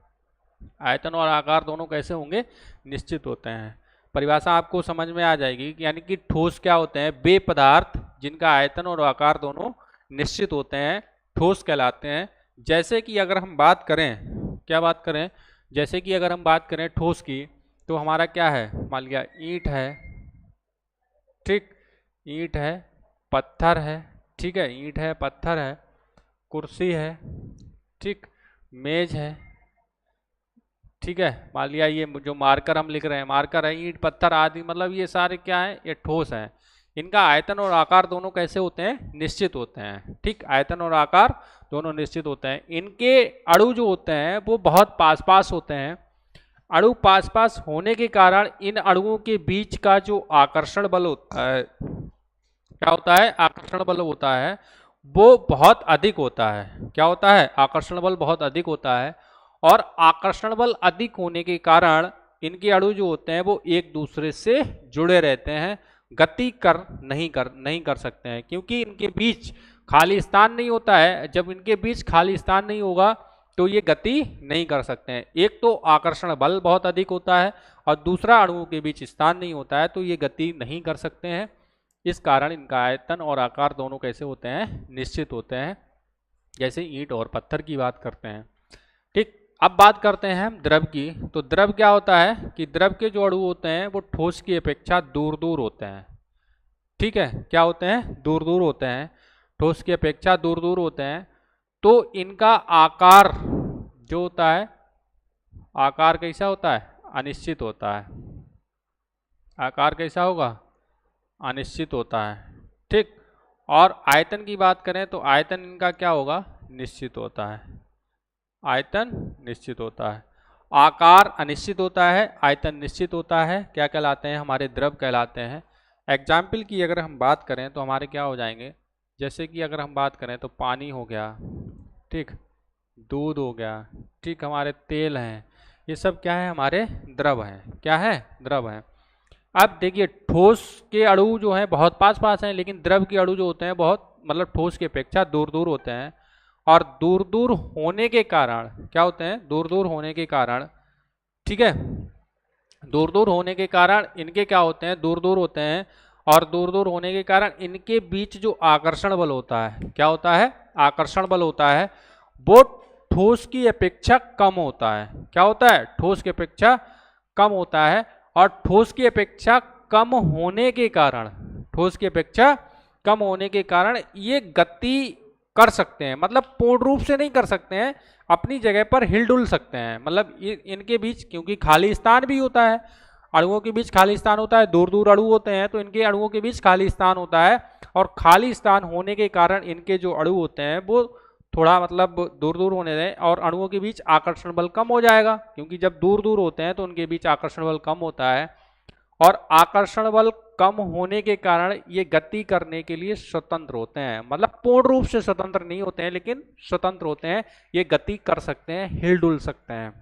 आयतन और आकार दोनों कैसे होंगे, निश्चित होते हैं। परिभाषा आपको समझ में आ जाएगी, यानी कि ठोस क्या होते हैं, वे पदार्थ जिनका आयतन और आकार दोनों निश्चित होते हैं ठोस कहलाते हैं। जैसे कि अगर हम बात करें, क्या बात करें, जैसे कि अगर हम बात करें ठोस की, तो हमारा क्या है, मान लिया ईंट है, ठीक, ईंट है, पत्थर है, ठीक है, ईंट है, पत्थर है, कुर्सी है, ठीक, मेज है, ठीक है, मान लिया ये जो मार्कर हम लिख रहे हैं, मार्कर है, ईंट पत्थर आदि, मतलब ये सारे क्या है, ये ठोस हैं। इनका आयतन और आकार दोनों कैसे होते हैं, निश्चित होते हैं। ठीक, आयतन और आकार दोनों निश्चित होते हैं। इनके अणु जो होते हैं वो बहुत पास पास होते हैं। अणु पास पास होने के कारण इन अणुओं के बीच का जो आकर्षण बल होता है, क्या होता है, आकर्षण बल होता है, वो बहुत अधिक होता है। क्या होता है, आकर्षण बल बहुत अधिक होता है। और आकर्षण बल अधिक होने के कारण इनके अणु जो होते हैं वो एक दूसरे से जुड़े रहते हैं, गति नहीं कर सकते हैं, क्योंकि इनके बीच खाली स्थान नहीं होता है। जब इनके बीच खाली स्थान नहीं होगा तो ये गति नहीं कर सकते हैं। एक तो आकर्षण बल बहुत अधिक होता है और दूसरा अणुओं के बीच स्थान नहीं होता है, तो ये गति नहीं कर सकते हैं। इस कारण इनका आयतन और आकार दोनों कैसे होते हैं, निश्चित होते हैं। जैसे ईंट और पत्थर की बात करते हैं। ठीक, अब बात करते हैं हम द्रव की। तो द्रव क्या होता है कि द्रव के जो अणु होते हैं वो ठोस की अपेक्षा दूर दूर होते हैं। ठीक है, क्या होते हैं, दूर दूर होते हैं, ठोस की अपेक्षा दूर दूर होते हैं। तो इनका आकार जो होता है, आकार कैसा होता है, अनिश्चित होता है। आकार कैसा होगा, अनिश्चित होता है। ठीक, और आयतन की बात करें तो आयतन इनका क्या होगा, निश्चित होता है। आयतन निश्चित होता है, आकार अनिश्चित होता है, आयतन निश्चित होता है। क्या कहलाते हैं, हमारे द्रव कहलाते हैं। एग्जाम्पल की अगर हम बात करें तो हमारे क्या हो जाएंगे, जैसे कि अगर हम बात करें तो पानी हो गया, ठीक, दूध हो गया, ठीक, हमारे तेल हैं, ये सब क्या है, हमारे द्रव हैं। क्या है, द्रव हैं। अब देखिए ठोस के अणु जो हैं बहुत पास पास हैं, लेकिन द्रव के अणु जो होते हैं बहुत मतलब ठोस की अपेक्षा दूर दूर होते हैं। और दूर दूर होने के कारण क्या होते हैं, दूर दूर होने के कारण, ठीक है, दूर दूर होने के कारण इनके क्या होते हैं, दूर दूर होते हैं। और दूर दूर होने के कारण इनके बीच जो आकर्षण बल होता है, क्या होता है, आकर्षण बल होता है, वो ठोस की अपेक्षा कम होता है। क्या होता है, ठोस की अपेक्षा कम होता है। और ठोस की अपेक्षा कम होने के कारण, ठोस की अपेक्षा कम होने के कारण ये गति कर सकते हैं, मतलब पूर्ण रूप से नहीं कर सकते हैं, अपनी जगह पर हिलडुल सकते हैं। मतलब इनके बीच क्योंकि खाली स्थान भी होता है, अणुओं के बीच खाली स्थान होता है, दूर दूर अणु होते हैं तो इनके अणुओं के बीच खाली स्थान होता है। और खाली स्थान होने के कारण इनके जो अणु होते हैं वो थोड़ा मतलब दूर दूर होने दें और अणुओं के बीच आकर्षण बल कम हो जाएगा, क्योंकि जब दूर दूर होते हैं तो उनके बीच आकर्षण बल कम होता है। और आकर्षण बल कम होने के कारण ये गति करने के लिए स्वतंत्र होते हैं, मतलब पूर्ण रूप से स्वतंत्र नहीं होते हैं लेकिन स्वतंत्र होते हैं, ये गति कर सकते हैं, हिलडुल सकते हैं।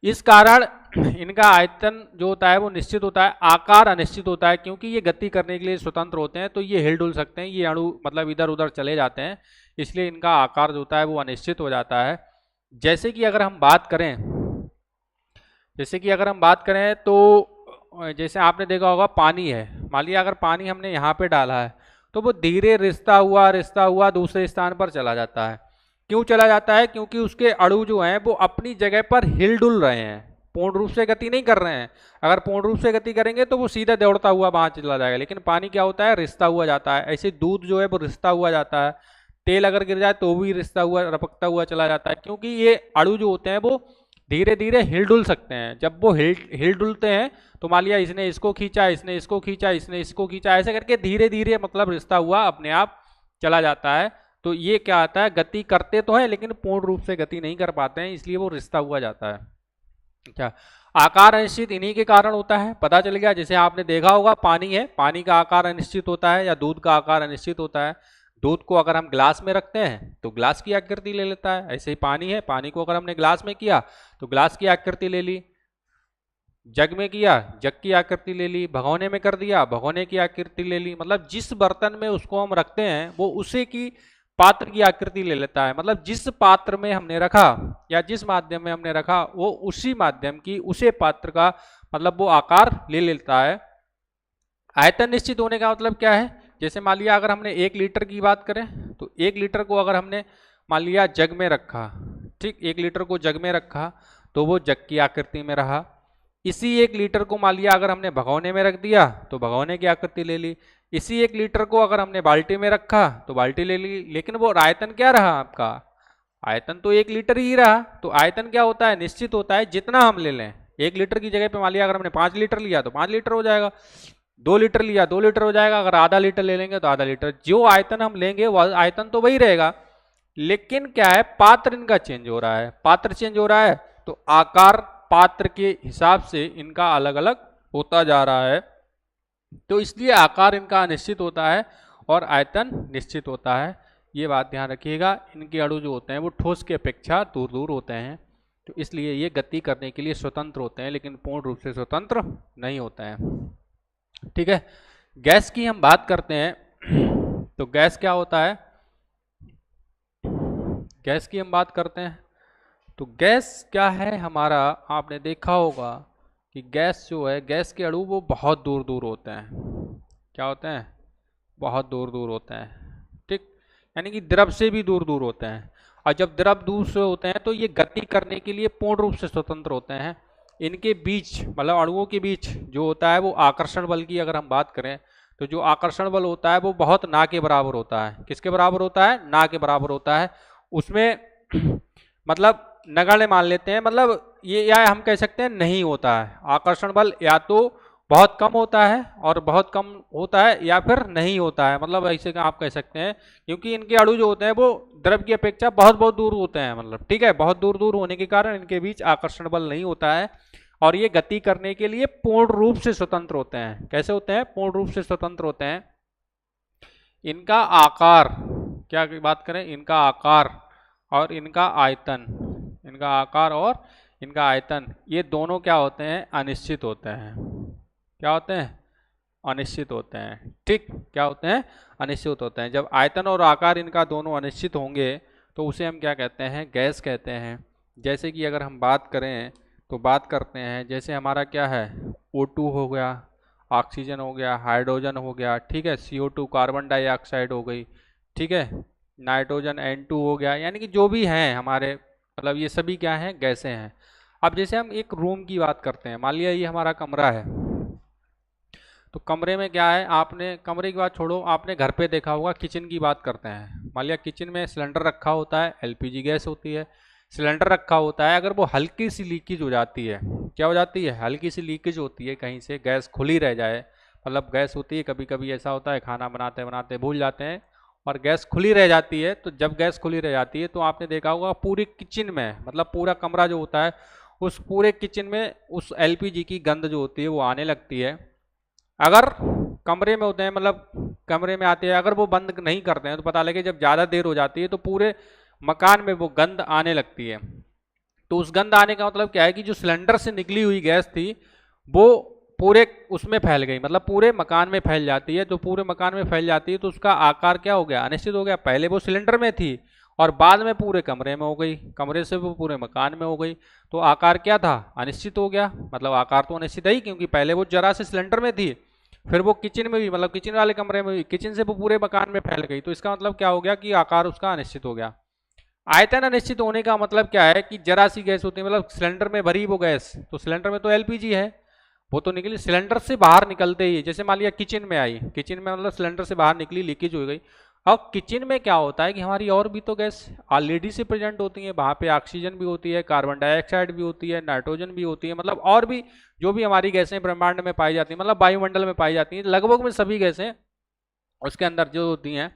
इस कारण इनका आयतन जो होता है वो निश्चित होता है, आकार अनिश्चित होता है, क्योंकि ये गति करने के लिए स्वतंत्र होते हैं तो ये हिलडुल सकते हैं, ये अणु मतलब इधर उधर चले जाते हैं, इसलिए इनका आकार जो होता है वो अनिश्चित हो जाता है। जैसे कि अगर हम बात करें, जैसे कि अगर हम बात करें तो जैसे आपने देखा होगा पानी है, मान लिया अगर पानी हमने यहाँ पे डाला है तो वो धीरे रिश्ता हुआ दूसरे स्थान पर चला जाता है। क्यों चला जाता है, क्योंकि उसके अणु जो हैं वो अपनी जगह पर हिलडुल रहे हैं, पूर्ण रूप से गति नहीं कर रहे हैं। अगर पूर्ण रूप से गति करेंगे तो वो सीधा दौड़ता हुआ वहां चला जाएगा, लेकिन पानी क्या होता है, रिश्ता हुआ जाता है। ऐसे दूध जो है वो रिश्ता हुआ जाता है, तेल अगर गिर जाए तो भी रिश्ता हुआ रपकता हुआ चला जाता है, क्योंकि ये अणु जो होते हैं वो धीरे धीरे हिलडुल सकते हैं। जब वो हिलडुलते हैं तो मान लिया इसने इसको खींचा, इसने इसको खींचा, इसने इसको खींचा, ऐसे करके धीरे धीरे मतलब रिश्ता हुआ अपने आप चला जाता है। तो ये क्या आता है, गति करते तो है लेकिन पूर्ण रूप से गति नहीं कर पाते हैं, इसलिए वो रिश्ता हुआ जाता है। क्या आकार अनिश्चित इन्हीं के कारण होता है, पता चल गया। जैसे आपने देखा होगा पानी है, पानी का आकार अनिश्चित होता है, या दूध का आकार अनिश्चित होता है। दूध को अगर हम ग्लास में रखते हैं तो ग्लास की आकृति ले लेता है, ऐसे ही पानी है, पानी को अगर हमने ग्लास में किया तो ग्लास की आकृति ले ली, जग में किया जग की आकृति ले ली, भगोने में कर दिया भगोने की आकृति ले ली। मतलब जिस बर्तन में उसको हम रखते हैं वो उसी की पात्र की आकृति ले लेता है। मतलब जिस पात्र में हमने रखा या जिस माध्यम में हमने रखा वो उसी माध्यम की उसे पात्र का मतलब वो आकार ले लेता है। आयतन निश्चित होने का मतलब क्या है, जैसे मान लिया अगर हमने 1 लीटर की बात करें तो 1 लीटर को अगर हमने मान लिया जग में रखा, ठीक, 1 लीटर को जग में रखा तो वो जग की आकृति में रहा। इसी 1 लीटर को मान लिया अगर हमने भगोने में रख दिया तो भगोने की आकृति ले ली। इसी 1 लीटर को अगर हमने बाल्टी में रखा तो बाल्टी ले ली। लेकिन वो आयतन क्या रहा आपका, आयतन तो 1 लीटर ही रहा। तो आयतन क्या होता है, निश्चित होता है, जितना हम ले लें। 1 लीटर की जगह पे मान लिया अगर हमने 5 लीटर लिया तो 5 लीटर हो जाएगा, 2 लीटर लिया 2 लीटर हो जाएगा, अगर आधा लीटर ले लेंगे तो आधा लीटर। जो आयतन हम लेंगे वह आयतन तो वही रहेगा, लेकिन क्या है, पात्र इनका चेंज हो रहा है। पात्र चेंज हो रहा है तो आकार पात्र के हिसाब से इनका अलग अलग होता जा रहा है। तो इसलिए आकार इनका अनिश्चित होता है और आयतन निश्चित होता है। ये बात ध्यान रखिएगा। इनके अणु जो होते हैं वो ठोस की अपेक्षा दूर दूर होते हैं, तो इसलिए ये गति करने के लिए स्वतंत्र होते हैं, लेकिन पूर्ण रूप से स्वतंत्र नहीं होते हैं। ठीक है, गैस की हम बात करते हैं तो गैस क्या होता है, गैस की हम बात करते हैं तो गैस क्या है हमारा, आपने देखा होगा कि गैस जो है, गैस के अणु वो बहुत दूर दूर होते हैं। क्या होते हैं, बहुत दूर दूर होते हैं। ठीक, यानी कि द्रव से भी दूर दूर होते हैं। और जब द्रव दूर से होते हैं तो ये गति करने के लिए पूर्ण रूप से स्वतंत्र होते हैं। इनके बीच मतलब अणुओं के बीच जो होता है वो आकर्षण बल की अगर हम बात करें तो जो आकर्षण बल होता है वो बहुत ना के बराबर होता है। किसके बराबर होता है, ना के बराबर होता है। उसमें मतलब नगण्य मान लेते हैं, मतलब ये या हम कह सकते हैं नहीं होता है। आकर्षण बल या तो बहुत कम होता है और बहुत कम होता है या फिर नहीं होता है, मतलब ऐसे आप कह सकते हैं, क्योंकि इनके अणु जो होते हैं वो द्रव की अपेक्षा बहुत बहुत दूर होते हैं। मतलब ठीक है, बहुत दूर दूर होने के कारण इनके बीच आकर्षण बल नहीं होता है और ये गति करने के लिए पूर्ण रूप से स्वतंत्र होते हैं। कैसे होते हैं, पूर्ण रूप से स्वतंत्र होते हैं। इनका आकार, क्या बात करें, इनका आकार और इनका आयतन, इनका आकार और इनका आयतन, ये दोनों क्या होते हैं, अनिश्चित होते हैं। क्या होते हैं, अनिश्चित होते हैं। ठीक, क्या होते हैं, अनिश्चित होते हैं। जब आयतन और आकार इनका दोनों अनिश्चित होंगे तो उसे हम क्या कहते हैं, गैस कहते हैं। जैसे कि अगर हम बात करें तो बात करते हैं, जैसे हमारा क्या है, O2 हो गया, ऑक्सीजन हो गया, हाइड्रोजन हो गया, ठीक है, CO2 कार्बन डाइऑक्साइड हो गई, ठीक है, नाइट्रोजन N2 हो गया, यानी कि जो भी हैं हमारे, मतलब ये सभी क्या हैं, गैसें हैं। अब जैसे हम एक रूम की बात करते हैं, मान लिया ये हमारा कमरा है, तो कमरे में क्या है, आपने कमरे की बात छोड़ो, आपने घर पे देखा होगा, किचन की बात करते हैं। मान लिया किचन में सिलेंडर रखा होता है, LPG गैस होती है, सिलेंडर रखा होता है। अगर वो हल्की सी लीकेज हो जाती है, क्या हो जाती है, हल्की सी लीकेज होती है, कहीं से गैस खुली रह जाए, मतलब गैस होती है, कभी कभी ऐसा होता है खाना बनाते बनाते भूल जाते हैं और गैस खुली रह जाती है। तो जब गैस खुली रह जाती है तो आपने देखा होगा पूरी किचन में, मतलब पूरा कमरा जो होता है उस पूरे किचन में उस LPG की गंध जो होती है वो आने लगती है। अगर कमरे में होते हैं, मतलब कमरे में आते हैं, अगर वो बंद नहीं करते हैं तो पता लगे जब ज़्यादा देर हो जाती है तो पूरे मकान में वो गंध आने लगती है। तो उस गंध आने का मतलब क्या है कि जो सिलेंडर से निकली हुई गैस थी वो पूरे उसमें फैल गई, मतलब पूरे मकान में फैल जाती है। तो पूरे मकान में फैल जाती है तो उसका आकार क्या हो गया, अनिश्चित हो गया। पहले वो सिलेंडर में थी और बाद में पूरे कमरे में हो गई, कमरे से वो पूरे मकान में हो गई, तो आकार क्या था, अनिश्चित हो गया। मतलब आकार तो अनिश्चित है ही, क्योंकि पहले वो जरा से सिलेंडर में थी, फिर वो किचन में भी, मतलब किचन वाले कमरे में भी, किचन से वो पूरे मकान में फैल गई। तो इसका मतलब क्या हो गया कि आकार उसका अनिश्चित हो गया। आयतन अनिश्चित होने का मतलब क्या है कि जरा सी गैस होती है, मतलब सिलेंडर में भरी वो गैस, तो सिलेंडर में तो LPG है, वो तो निकली सिलेंडर से बाहर निकलते ही, जैसे मान लिया किचन में आई, किचन में मतलब सिलेंडर से बाहर निकली, लीकेज हो गई। अब किचन में क्या होता है कि हमारी और भी तो गैस ऑलरेडी से प्रेजेंट होती है, वहाँ पे ऑक्सीजन भी होती है, कार्बन डाइऑक्साइड भी होती है, नाइट्रोजन भी होती है, मतलब और भी जो भी हमारी गैसें ब्रह्मांड में पाई जाती हैं, मतलब वायुमंडल में पाई जाती हैं, लगभग में सभी गैसें उसके अंदर जो होती हैं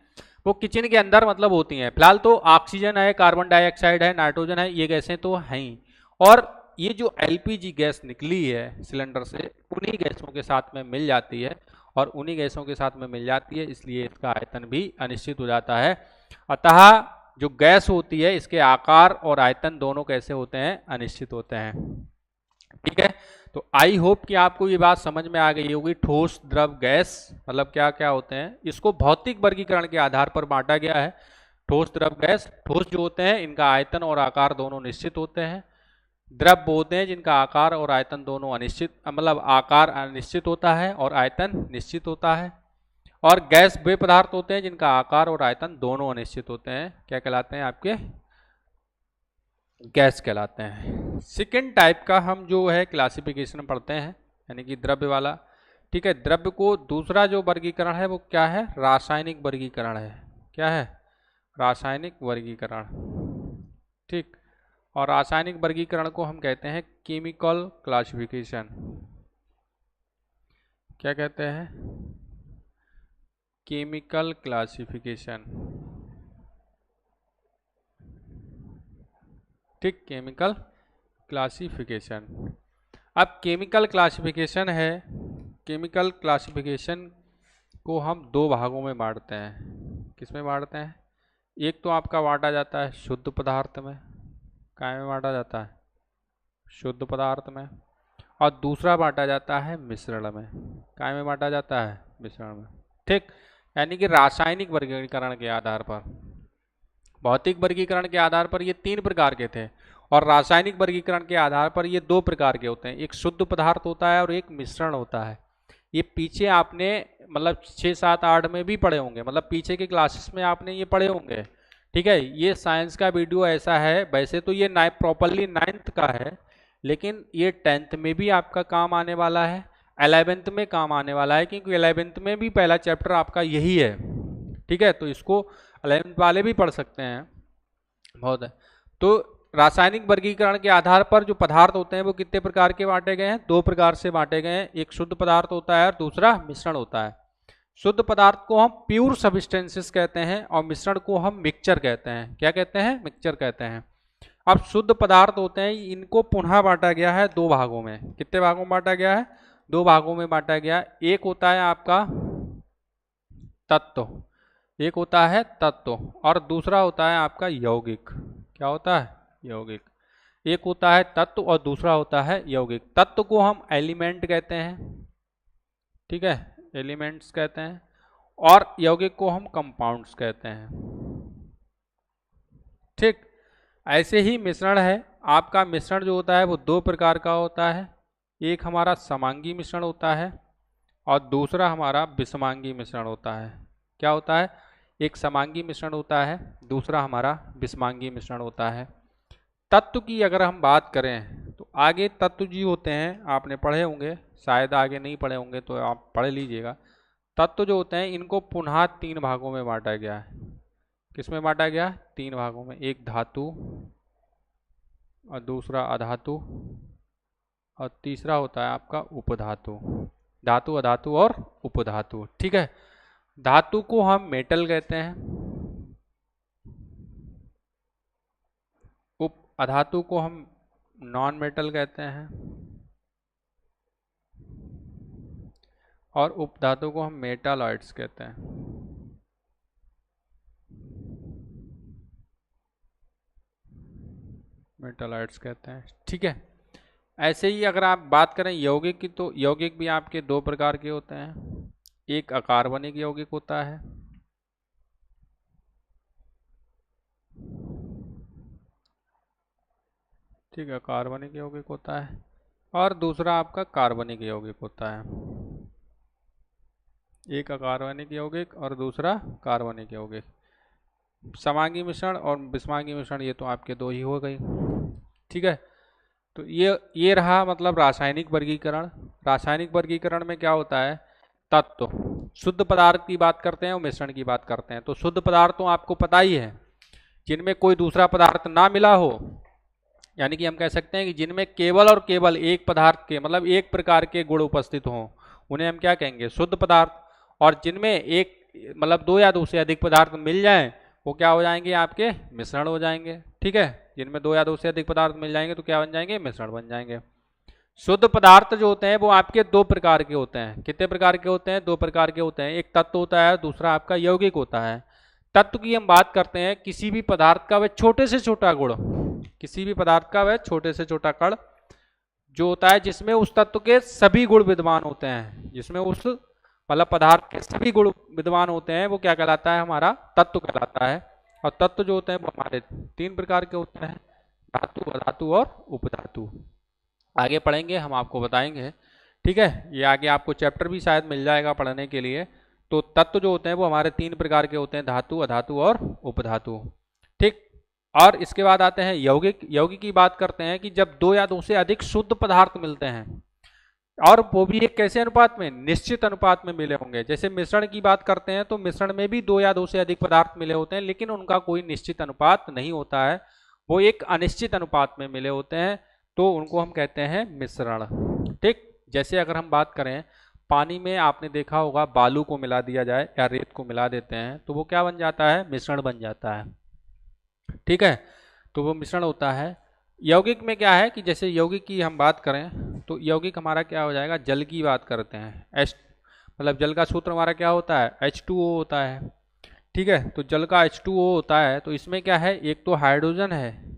वो किचन के अंदर मतलब होती हैं। फिलहाल तो ऑक्सीजन है, कार्बन डाइऑक्साइड है, नाइट्रोजन है, ये गैसें तो हैं ही। और ये जो एलपीजी गैस निकली है सिलेंडर से, उन्हीं गैसों के साथ में मिल जाती है, और उन्हीं गैसों के साथ में मिल जाती है, इसलिए इसका आयतन भी अनिश्चित हो जाता है। अतः जो गैस होती है इसके आकार और आयतन दोनों कैसे होते हैं, अनिश्चित होते हैं। ठीक है, तो आई होप कि आपको ये बात समझ में आ गई होगी। ठोस, द्रव, गैस मतलब क्या क्या होते हैं। इसको भौतिक वर्गीकरण के आधार पर बांटा गया है। ठोस, द्रव, गैस। ठोस जो होते हैं इनका आयतन और आकार दोनों निश्चित होते हैं। द्रव होते हैं जिनका आकार और आयतन दोनों अनिश्चित, मतलब आकार अनिश्चित होता है और आयतन निश्चित होता है। और गैस वे पदार्थ होते हैं जिनका आकार और आयतन दोनों अनिश्चित होते हैं। क्या कहलाते हैं आपके, गैस कहलाते हैं। सेकेंड टाइप का हम जो है क्लासिफिकेशन पढ़ते हैं, यानी कि द्रव्य वाला। ठीक है, द्रव्य को दूसरा जो वर्गीकरण है वो क्या है, रासायनिक वर्गीकरण है। क्या है, रासायनिक वर्गीकरण। ठीक, और रासायनिक वर्गीकरण को हम कहते हैं केमिकल क्लासिफिकेशन। क्या कहते हैं, केमिकल क्लासिफिकेशन। ठीक, केमिकल क्लासिफिकेशन। अब केमिकल क्लासिफिकेशन है, केमिकल क्लासिफिकेशन को हम दो भागों में बांटते हैं। किस में बांटते हैं, एक तो आपका बांटा जाता है शुद्ध पदार्थ में। काय में बांटा जाता है, शुद्ध पदार्थ में। और दूसरा बांटा जाता है मिश्रण में। काय में बांटा जाता है, मिश्रण में। ठीक, यानी कि रासायनिक वर्गीकरण के आधार पर। भौतिक वर्गीकरण के आधार पर ये 3 प्रकार के थे, और रासायनिक वर्गीकरण के आधार पर ये 2 प्रकार के होते हैं। एक शुद्ध पदार्थ होता है और एक मिश्रण होता है। ये पीछे आपने मतलब 6, 7, 8 में भी पढ़े होंगे, मतलब पीछे के क्लासेस में आपने ये पढ़े होंगे। ठीक है, ये साइंस का वीडियो ऐसा है, वैसे तो ये प्रॉपरली 9th का है, लेकिन ये 10th में भी आपका काम आने वाला है, 11th में काम आने वाला है, क्योंकि 11th में भी पहला चैप्टर आपका यही है। ठीक है, तो इसको 11th वाले भी पढ़ सकते हैं, बहुत है। तो रासायनिक वर्गीकरण के आधार पर जो पदार्थ होते हैं वो कितने प्रकार के बांटे गए हैं, 2 प्रकार से बांटे गए हैं। एक शुद्ध पदार्थ होता है और दूसरा मिश्रण होता है। शुद्ध पदार्थ को हम प्योर सब्सटेंसेस कहते हैं और मिश्रण को हम मिक्सचर कहते हैं। क्या कहते हैं, मिक्सचर कहते हैं। अब शुद्ध पदार्थ होते हैं, इनको पुनः बांटा गया है 2 भागों में। कितने भागों में बांटा गया है, 2 भागों में बांटा गया। एक होता है आपका तत्व, एक होता है तत्व, और दूसरा होता है आपका यौगिक। क्या होता है, यौगिक। एक होता है तत्व और दूसरा होता है यौगिक। तत्व को हम एलिमेंट कहते हैं, ठीक है, एलिमेंट्स कहते हैं, और यौगिक को हम कंपाउंड्स कहते हैं। ठीक, ऐसे ही मिश्रण है। आपका मिश्रण जो होता है वो 2 प्रकार का होता है। एक हमारा समांगी मिश्रण होता है और दूसरा हमारा विषमांगी मिश्रण होता है। क्या होता है, एक समांगी मिश्रण होता है, दूसरा हमारा विषमांगी मिश्रण होता है। तत्व की अगर हम बात करें तो आगे तत्व जी होते हैं, आपने पढ़े होंगे, शायद आगे नहीं पढ़े होंगे तो आप पढ़ लीजिएगा। तत्व जो होते हैं इनको पुनः 3 भागों में बांटा गया है। किस में बांटा गया, 3 भागों में। एक धातु और दूसरा अधातु और तीसरा होता है आपका उपधातु। धातु, अधातु और उपधातु। ठीक है, धातु को हम मेटल कहते हैं, अधातु को हम नॉन मेटल कहते हैं, और उपधातु को हम मेटालॉइड्स कहते हैं। मेटालॉइड्स कहते हैं। ठीक है, ऐसे ही अगर आप बात करें यौगिक की, तो यौगिक भी आपके 2 प्रकार के होते हैं। एक अकार्बनिक यौगिक होता है, ठीक है, कार्बनिक यौगिक होता है, और दूसरा आपका कार्बनिक यौगिक होता है। एक अकार्बनिक यौगिक और दूसरा कार्बनिक यौगिक। समांगी मिश्रण और विषमांगी मिश्रण, ये तो आपके 2 ही हो गई। ठीक है, तो ये रहा मतलब रासायनिक वर्गीकरण। रासायनिक वर्गीकरण में क्या होता है, तत्व, शुद्ध पदार्थ की बात करते हैं और मिश्रण की बात करते हैं। तो शुद्ध पदार्थ तो आपको पता ही है, जिनमें कोई दूसरा पदार्थ ना मिला हो, यानी कि हम कह सकते हैं कि जिनमें केवल और केवल एक पदार्थ के मतलब एक प्रकार के गुण उपस्थित हों, उन्हें हम क्या कहेंगे, शुद्ध पदार्थ। और जिनमें एक मतलब दो या दो से अधिक पदार्थ मिल जाएं, वो क्या हो जाएंगे आपके मिश्रण हो जाएंगे। ठीक है, जिनमें दो या दो से अधिक पदार्थ मिल जाएंगे तो क्या बन जाएंगे, मिश्रण बन जाएंगे। शुद्ध पदार्थ जो होते हैं वो आपके दो प्रकार के होते हैं। कितने प्रकार के होते हैं, दो प्रकार के होते हैं। एक तत्व होता है, दूसरा आपका यौगिक होता है। तत्व की हम बात करते हैं किसी भी पदार्थ का वह छोटे से छोटा गुण, किसी भी पदार्थ का वह छोटे से छोटा कण जो होता है जिसमें उस तत्व के सभी गुण विद्यमान होते हैं, जिसमें उस मतलब पदार्थ के सभी गुण विद्यमान होते हैं, वो क्या कहलाता है, हमारा तत्व कहलाता है। और तत्व जो होते हैं वो हमारे तीन प्रकार के होते हैं, धातु, अधातु और उपधातु। आगे पढ़ेंगे, हम आपको बताएंगे। ठीक है, ये आगे आपको चैप्टर भी शायद मिल जाएगा पढ़ने के लिए। तो तत्व जो होते हैं वो हमारे तीन प्रकार के होते हैं, धातु, अधातु और उपधातु। ठीक, और इसके बाद आते हैं यौगिक। यौगिक की बात करते हैं कि जब दो या दो से अधिक शुद्ध पदार्थ मिलते हैं, और वो भी एक कैसे अनुपात में, निश्चित अनुपात में मिले होंगे। जैसे मिश्रण की बात करते हैं तो मिश्रण में भी दो या दो से अधिक पदार्थ मिले होते हैं, लेकिन उनका कोई निश्चित अनुपात नहीं होता है, वो एक अनिश्चित अनुपात में मिले होते हैं, तो उनको हम कहते हैं मिश्रण। ठीक, जैसे अगर हम बात करें पानी में, आपने देखा होगा बालू को मिला दिया जाए या रेत को मिला देते हैं तो वो क्या बन जाता है, मिश्रण बन जाता है। ठीक है, तो वो मिश्रण होता है। यौगिक में क्या है कि जैसे यौगिक की हम बात करें तो यौगिक हमारा क्या हो जाएगा, जल की बात करते हैं। एच मतलब जल का सूत्र हमारा क्या होता है, H2O होता है। ठीक है, तो जल का H2O होता है, तो इसमें क्या है, एक तो हाइड्रोजन है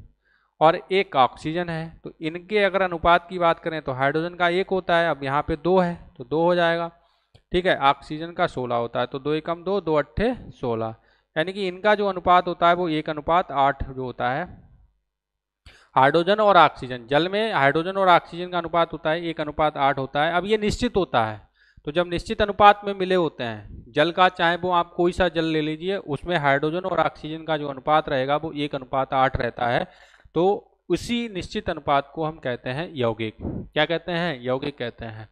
और एक ऑक्सीजन है। तो इनके अगर अनुपात की बात करें तो हाइड्रोजन का एक होता है, अब यहाँ पे दो है तो दो हो जाएगा। ठीक है, ऑक्सीजन का 16 होता है, तो दो एकम दो, दो अट्ठे 16, यानी कि इनका जो अनुपात होता है वो 1:8 जो होता है। हाइड्रोजन और ऑक्सीजन, जल में हाइड्रोजन और ऑक्सीजन का अनुपात होता है 1:8 होता है। अब ये निश्चित होता है, तो जब निश्चित अनुपात में मिले होते हैं जल का, चाहे वो आप कोई सा जल ले लीजिए, उसमें हाइड्रोजन और ऑक्सीजन का जो अनुपात रहेगा वो 1:8 रहता है। तो उसी निश्चित अनुपात को हम कहते हैं यौगिक। क्या कहते हैं, यौगिक कहते हैं।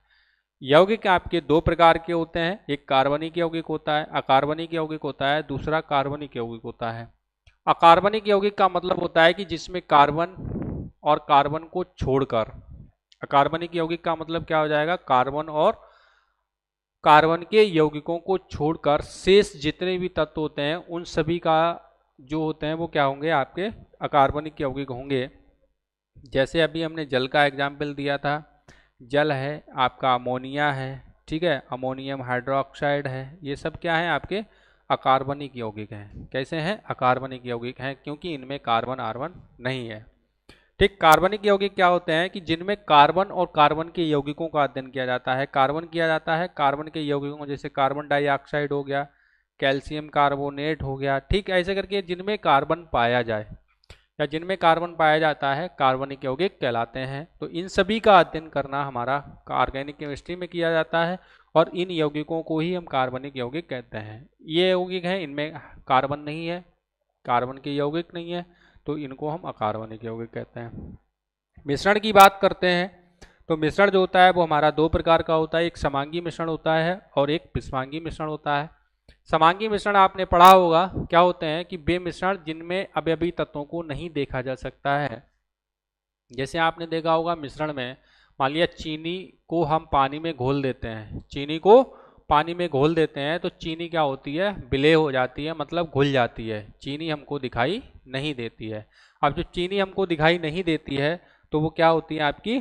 यौगिक आपके दो प्रकार के होते हैं, एक कार्बनिक यौगिक होता है, अकार्बनिक यौगिक होता है, दूसरा कार्बनिक यौगिक होता है। अकार्बनिक यौगिक का मतलब होता है कि जिसमें कार्बन और कार्बन को छोड़कर, अकार्बनिक यौगिक का मतलब क्या हो जाएगा, कार्बन और कार्बन के यौगिकों को छोड़कर शेष जितने भी तत्व होते हैं उन सभी का जो होते हैं वो क्या होंगे, आपके अकार्बनिक यौगिक होंगे। जैसे अभी हमने जल का एग्जाम्पल दिया था, जल है आपका, अमोनिया है, ठीक है, अमोनियम हाइड्रोक्साइड है, ये सब क्या है, आपके अकार्बनिक यौगिक हैं। कैसे हैं, अकार्बनिक यौगिक हैं, क्योंकि इनमें कार्बन आर्बन नहीं है। ठीक, कार्बनिक यौगिक क्या होते हैं कि जिनमें कार्बन और कार्बन के यौगिकों का अध्ययन किया जाता है, कार्बन किया जाता है, कार्बन के यौगिकों जैसे कार्बन डाइऑक्साइड हो गया, कैल्शियम कार्बोनेट हो गया। ठीक, ऐसे करके जिनमें कार्बन पाया जाए या जिनमें कार्बन पाया जाता है कार्बनिक यौगिक कहलाते हैं। तो इन सभी का अध्ययन करना हमारा ऑर्गेनिक केमिस्ट्री में किया जाता है, और इन यौगिकों को ही हम कार्बनिक यौगिक कहते हैं। ये यौगिक हैं, इनमें कार्बन नहीं है, कार्बन के यौगिक नहीं है, तो इनको हम अकार्बनिक यौगिक कहते हैं। मिश्रण की बात करते हैं तो मिश्रण जो होता है वो हमारा दो प्रकार का होता है, एक समांगी मिश्रण होता है और एक विषमांगी मिश्रण होता है। समांगी मिश्रण आपने पढ़ा होगा, क्या होते हैं कि वे मिश्रण जिनमें अवयवी तत्वों को नहीं देखा जा सकता है। जैसे आपने देखा होगा मिश्रण में, मान लिया चीनी को हम पानी में घोल देते हैं, चीनी को पानी में घोल देते हैं तो चीनी क्या होती है, विलेय हो जाती है, मतलब घुल जाती है, चीनी हमको दिखाई नहीं देती है। अब जो चीनी हमको दिखाई नहीं देती है तो वो क्या होती है, आपकी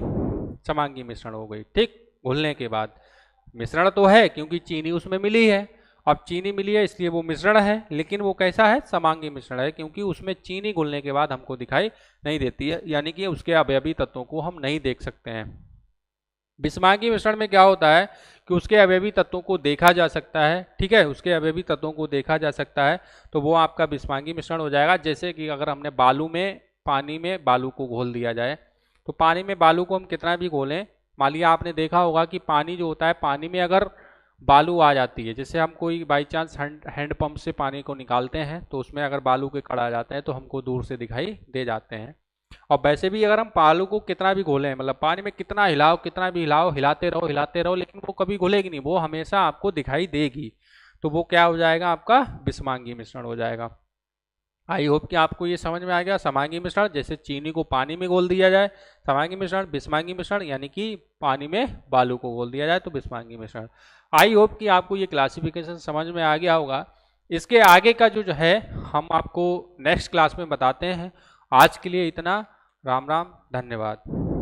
समांगी मिश्रण हो गई। ठीक, घुलने के बाद मिश्रण तो है क्योंकि चीनी उसमें मिली है, अब चीनी मिली है इसलिए वो मिश्रण है, लेकिन वो कैसा है, समांगी मिश्रण है, क्योंकि उसमें चीनी घुलने के बाद हमको दिखाई नहीं देती है, यानी कि उसके अवयवी तत्वों को हम नहीं देख सकते हैं। विषमांगी मिश्रण में क्या होता है कि उसके अवयवी तत्वों को देखा जा सकता है। ठीक है, उसके अवयवी तत्वों को देखा जा सकता है, तो वो आपका विषमांगी मिश्रण हो जाएगा। जैसे कि अगर हमने बालू में, पानी में बालू को घोल दिया जाए, तो पानी में बालू को हम कितना भी घोलें, मान लिया आपने देखा होगा कि पानी जो होता है, पानी में अगर बालू आ जाती है, जैसे हम कोई बाई चांस हैंड पंप से पानी को निकालते हैं तो उसमें अगर बालू के कण आ जाते हैं तो हमको दूर से दिखाई दे जाते हैं। और वैसे भी अगर हम बालू को कितना भी घोलें, मतलब पानी में कितना हिलाओ, कितना भी हिलाओ, हिलाते रहो, लेकिन वो कभी घुलेगी नहीं, वो हमेशा आपको दिखाई देगी, तो वो क्या हो जाएगा, आपका विषमांगी मिश्रण हो जाएगा। आई होप कि आपको ये समझ में आ गया। समांगी मिश्रण जैसे चीनी को पानी में घोल दिया जाए, समांगी मिश्रण। बिस्मांगी मिश्रण यानी कि पानी में बालू को घोल दिया जाए तो बिस्मांगी मिश्रण। आई होप कि आपको ये क्लासिफिकेशन समझ में आ गया होगा। इसके आगे का जो है हम आपको नेक्स्ट क्लास में बताते हैं। आज के लिए इतना। राम राम, धन्यवाद।